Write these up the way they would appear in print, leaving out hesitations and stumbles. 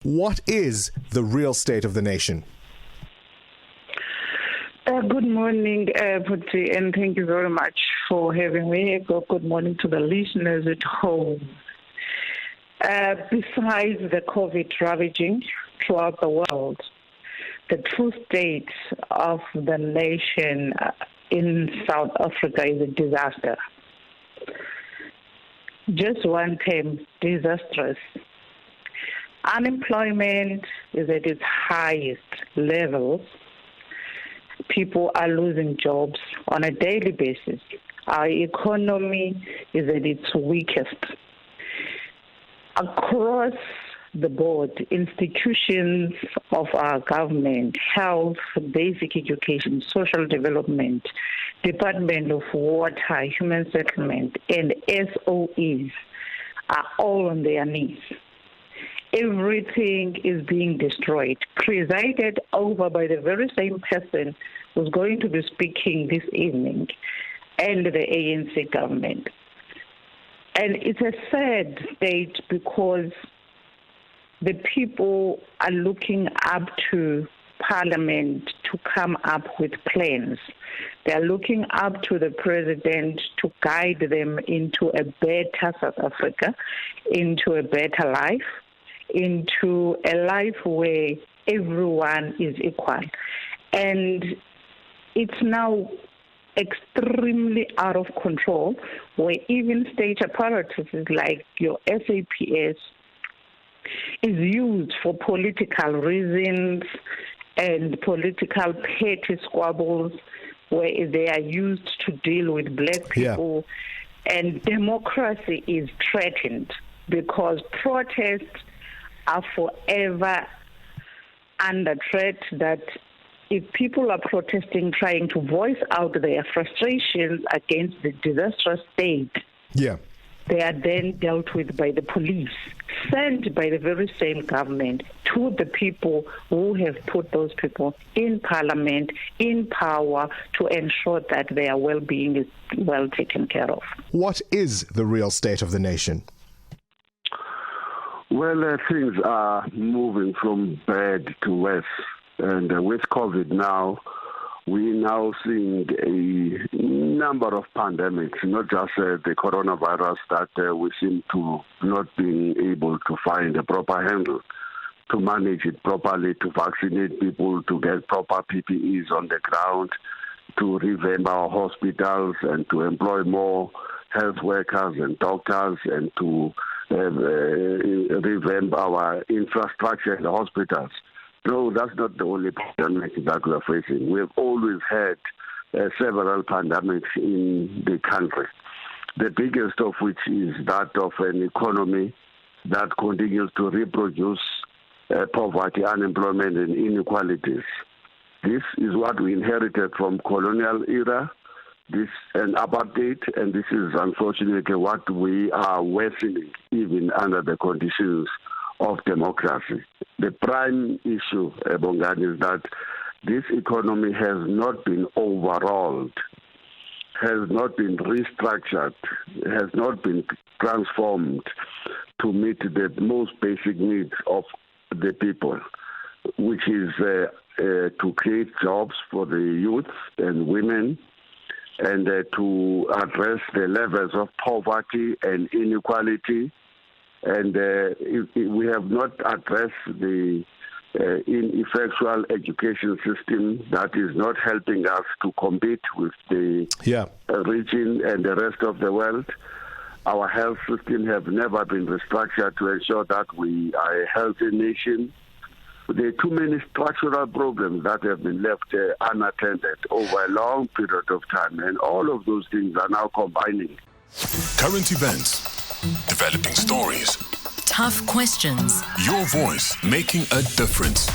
What is the real state of the nation? Good morning, Putti, and thank you very much for having me. Good morning to the listeners at home. Besides the COVID ravaging throughout the world, the true state of the nation in South Africa is a disaster. Just one term, disastrous. Unemployment is at its highest levels. People are losing jobs on a daily basis. Our economy is at its weakest. Across the board, institutions of our government, health, basic education, social development, Department of Water, Human Settlement, and SOEs are all on their knees. Everything is being destroyed, presided over by the very same person who's going to be speaking this evening, and the ANC government. And it's a sad state because the people are looking up to Parliament to come up with plans. They are looking up to the president to guide them into a better South Africa, into a better life, into a life where everyone is equal. And it's now extremely out of control, where even state apparatuses like your SAPS is used for political reasons and political petty squabbles, where they are used to deal with black people. Yeah. And democracy is threatened because protests are forever under threat, that if people are protesting, trying to voice out their frustrations against the disastrous state, they are then dealt with by the police, sent by the very same government to the people who have put those people in Parliament, in power, to ensure that their well-being is well taken care of. What is the real state of the nation? Well, things are moving from bad to worse. And with COVID now, we're now seeing a number of pandemics, not just the coronavirus, that we seem to not being able to find a proper handle to manage it properly, to vaccinate people, to get proper PPEs on the ground, to revamp our hospitals and to employ more health workers and doctors, and to revamp our infrastructure in the hospitals. No, that's not the only pandemic that we are facing. We've always had several pandemics in the country, the biggest of which is that of an economy that continues to reproduce poverty, unemployment, and inequalities. This is what we inherited from colonial era, this and apartheid, and this is unfortunately what we are worsening even under the conditions of democracy. The prime issue, Bongani, is that this economy has not been overhauled, has not been restructured, has not been transformed to meet the most basic needs of the people, which is to create jobs for the youth and women, and to address the levels of poverty and inequality. And we have not addressed the ineffectual education system that is not helping us to compete with the region and the rest of the world. Our health system have never been restructured to ensure that we are a healthy nation. There are too many structural problems that have been left unattended over a long period of time, and all of those things are now combining. Current events, developing stories, tough questions, your voice making a difference.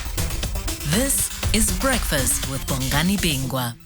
This is Breakfast with Bongani Bingwa.